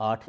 8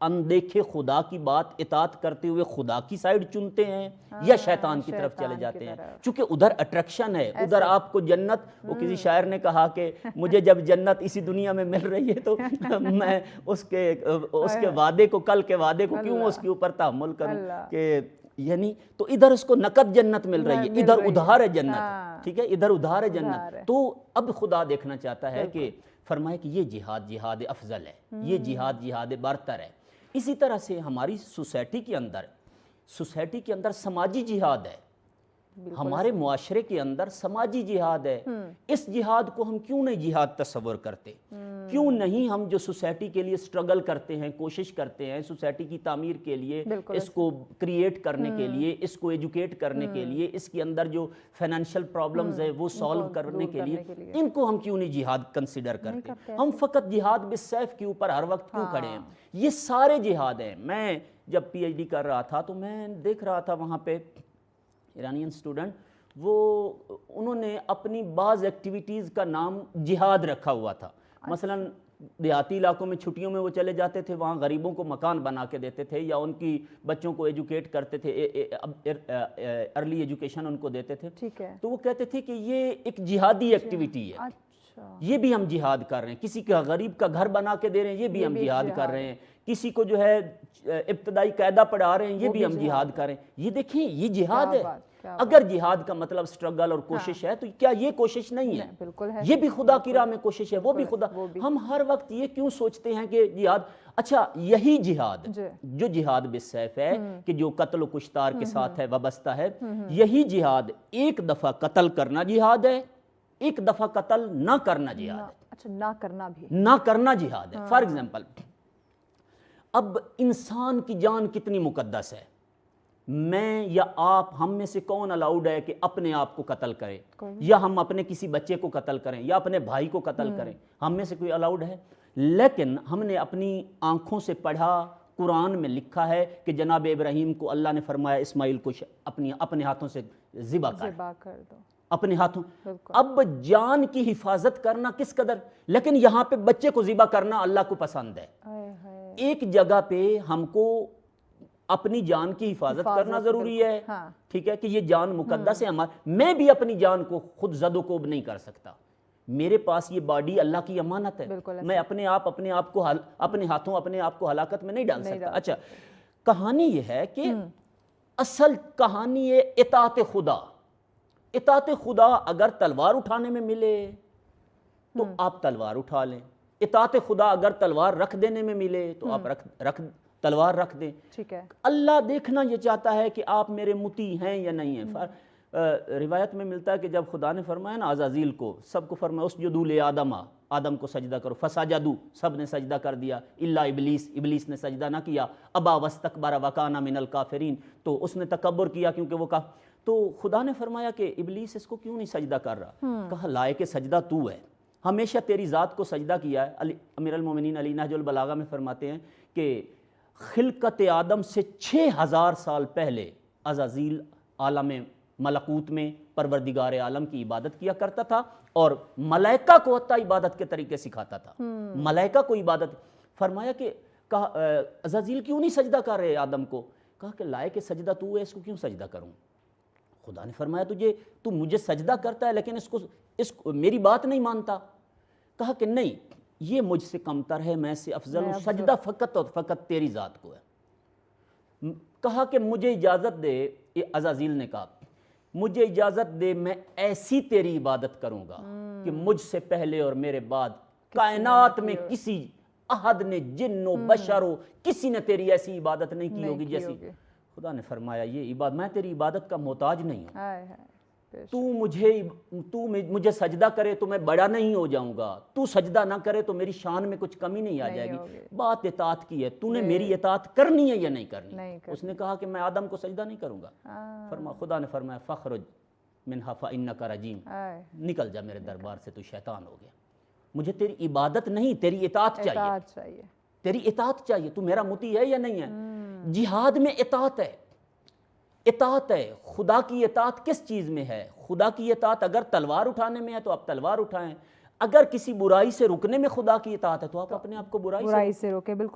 اندیکھے خدا کی بات اطاعت کرتے ہوئے خدا کی سائیڈ چنتے ہیں یا شیطان کی طرف چلے جاتے ہیں؟ چونکہ ادھر اٹریکشن ہے، ادھر آپ کو جنت، وہ کسی شاعر نے کہا کہ مجھے جب جنت اسی دنیا میں مل رہی ہے تو میں اس کے وعدے کو، کل کے وعدے کو کیوں اس کے اوپر تحمل کروں کہ یعنی تو ادھر اس کو نقد جنت مل رہی ہے، ادھر ادھار ہے جنت، ٹھیک ہے، ادھر ادھار ہے جنت۔ تو اب خدا دیکھنا چاہتا ہے کہ فرمائے کہ یہ جہاد جہاد افضل ہے، یہ جہاد جہاد برتر ہے۔ اسی طرح سے ہماری سوسائٹی کے اندر سماجی جہاد ہے، ہمارے معاشرے کے اندر سماجی جہاد ہے۔ اس جہاد کو ہم کیوں نہیں جہاد تصور کرتے؟ کیوں نہیں ہم جو سوسائٹی کے لیے سٹرگل کرتے ہیں، کوشش کرتے ہیں سوسائٹی کی تعمیر کے لیے، اس کو کریٹ کرنے کے لیے، اس کو ایجوکیٹ کرنے کے لیے، اس کے اندر جو فائنینشیل پرابلمز ہیں وہ سالو کرنے کے لیے، ان کو ہم کیوں نہیں جہاد کنسیڈر کرتے؟ ہم فقط جہاد بالسیف کے اوپر ہر وقت کیوں کھڑے ہیں؟ یہ سارے جہاد ہیں۔ میں جب پی ایچ ڈی کر رہا تھا تو میں دیکھ رہا تھا وہاں پہ ایرانین اسٹوڈنٹ، انہوں نے اپنی بعض ایکٹیویٹیز کا نام جہاد رکھا ہوا تھا۔ مثلا دیہاتی علاقوں میں چھٹیوں میں وہ چلے جاتے تھے، وہاں غریبوں کو مکان بنا کے دیتے تھے یا ان کی بچوں کو ایجوکیٹ کرتے تھے، ارلی ایجوکیشن ان کو دیتے تھے۔ تو وہ کہتے تھے کہ یہ ایک جہادی ایکٹیویٹی ہے، یہ بھی ہم جہاد کر رہے ہیں۔ کسی کا غریب کا گھر بنا کے دے رہے ہیں، یہ بھی ہم جہاد کر رہے ہیں۔ کسی کو جو ہے ابتدائی قاعدہ پڑھا رہے ہیں، یہ بھی ہم جہاد کر رہے ہیں۔ یہ دیکھیں، یہ جہاد ہے۔ اگر جہاد کا مطلب سٹرگل اور کوشش ہے تو کیا یہ کوشش نہیں ہے؟ یہ بھی خدا کی راہ میں کوشش ہے، وہ بھی خدا۔ ہم ہر وقت یہ کیوں سوچتے ہیں کہ جہاد، اچھا یہی جہاد جو جہاد بالسیف ہے کہ جو قتل و کشتار کے ساتھ ہے، وابستہ ہے، یہی جہاد ایک دفعہ قتل کرنا جہاد ہے، ایک دفعہ قتل نہ کرنا جہاد ہے۔ اچھا، نہ کرنا بھی، نہ کرنا جہاد ہے۔ فار ایگزامپل، اب انسان کی جان کتنی مقدس ہے؟ میں یا آپ، ہم میں سے کون الاؤڈ ہے کہ اپنے آپ کو قتل کرے، یا ہم اپنے کسی بچے کو قتل کریں، یا اپنے بھائی کو قتل کریں؟ ہم میں سے کوئی الاؤڈ ہے؟ لیکن ہم نے اپنی آنکھوں سے پڑھا، قرآن میں لکھا ہے کہ جناب ابراہیم کو اللہ نے فرمایا اسماعیل کو اپنے ہاتھوں سے ذبح کر دو، اپنے ہاتھوں۔ اب جان کی حفاظت کرنا کس قدر، لیکن یہاں پہ بچے کو ذبح کرنا اللہ کو پسند ہے۔ ایک جگہ پہ ہم کو اپنی جان کی حفاظت کرنا ضروری ہے، ٹھیک ہے، کہ یہ جان مقدس ہے ہمارا۔ میں بھی اپنی جان کو خود زد و کوب نہیں کر سکتا، میرے پاس یہ باڈی اللہ کی امانت ہے، میں اپنے آپ کو اپنے ہاتھوں اپنے آپ کو ہلاکت میں نہیں ڈال سکتا۔ اچھا، کہانی یہ ہے کہ اصل کہانی ہے اطاعت خدا۔ اطاعت خدا اگر تلوار اٹھانے میں ملے تو آپ تلوار اٹھا لیں، اطاعت خدا اگر تلوار رکھ دینے میں ملے تو آپ تلوار رکھ دیں۔ ٹھیک ہے، اللہ دیکھنا یہ چاہتا ہے کہ آپ میرے مطیع ہیں یا نہیں ہیں۔ روایت میں ملتا ہے کہ جب خدا نے فرمایا نا عزازیل کو، سب کو فرمایا اسجدوا لآدم، آدم کو سجدہ کرو، فسجدوا، سب نے سجدہ کر دیا، الا ابلیس، ابلیس نے سجدہ نہ کیا، ابا واستکبر وکان من الکافرین، تو اس نے تکبر کیا کیونکہ وہ تو خدا نے فرمایا کہ ابلیس اس کو کیوں نہیں سجدہ کر رہا؟ کہا لائق سجدہ تو ہے، ہمیشہ تیری ذات کو سجدہ کیا ہے۔ امیر المومنین علی نہج البلاغہ میں فرماتے ہیں کہ خلقت آدم سے 6000 سال پہلے عزازیل عالم ملکوت میں پروردگار عالم کی عبادت کیا کرتا تھا اور ملائکہ کو حتی عبادت کے طریقے سکھاتا تھا، ملائکہ کو عبادت۔ فرمایا کہ عزازیل کیوں نہیں سجدہ کر رہے آدم کو؟ کہا کہ لائق سجدہ تو ہے، اس کو کیوں سجدہ کروں؟ خدا نے فرمایا تو مجھے سجدہ کرتا ہے لیکن اس کو میری بات نہیں مانتا۔ کہا کہ نہیں، یہ مجھ سے کمتر ہے، میں سے افضل ہوں، سجدہ فقط اور فقط تیری ذات کو ہے۔ کہا کہ مجھے اجازت دے، عزازیل نے کہا مجھے اجازت دے، میں ایسی تیری عبادت کروں گا کہ مجھ سے پہلے اور میرے بعد کائنات میں کسی احد نے، جن و بشر ہو، کسی نے تیری ایسی عبادت نہیں کی ہوگی جیسی۔ خدا نے فرمایا یہ عبادت، میں تیری عبادت کا محتاج نہیں ہوں، تو مجھے سجدہ کرے تو میں بڑا نہیں ہو جاؤں گا، تو سجدہ نہ کرے تو میری شان میں کچھ کمی نہیں آ جائے گی۔ بات اطاعت کی ہے، تو نے میری اطاعت کرنی ہے یا نہیں کرنی؟ اس نے کہا کہ میں آدم کو سجدہ نہیں کروں گا۔ خدا نے فرمایا فخرج منہا فإنک رجیم، نکل جا میرے دربار سے، تو شیطان ہو گیا۔ مجھے تیری عبادت نہیں، تیری اطاعت چاہیے، تیری اطاعت چاہیے۔ تو میرا مطیع ہے یا نہیں ہے؟ جہاد میں اطاعت ہے، اطاعت ہے۔ خدا کی اطاعت کس چیز میں ہے؟ خدا کی اطاعت اگر تلوار اٹھانے میں ہے تو آپ تلوار اٹھائیں، اگر کسی برائی سے رکنے میں خدا کی اطاعت ہے تو آپ اپنے آپ کو برائی سے روکیں۔ بالکل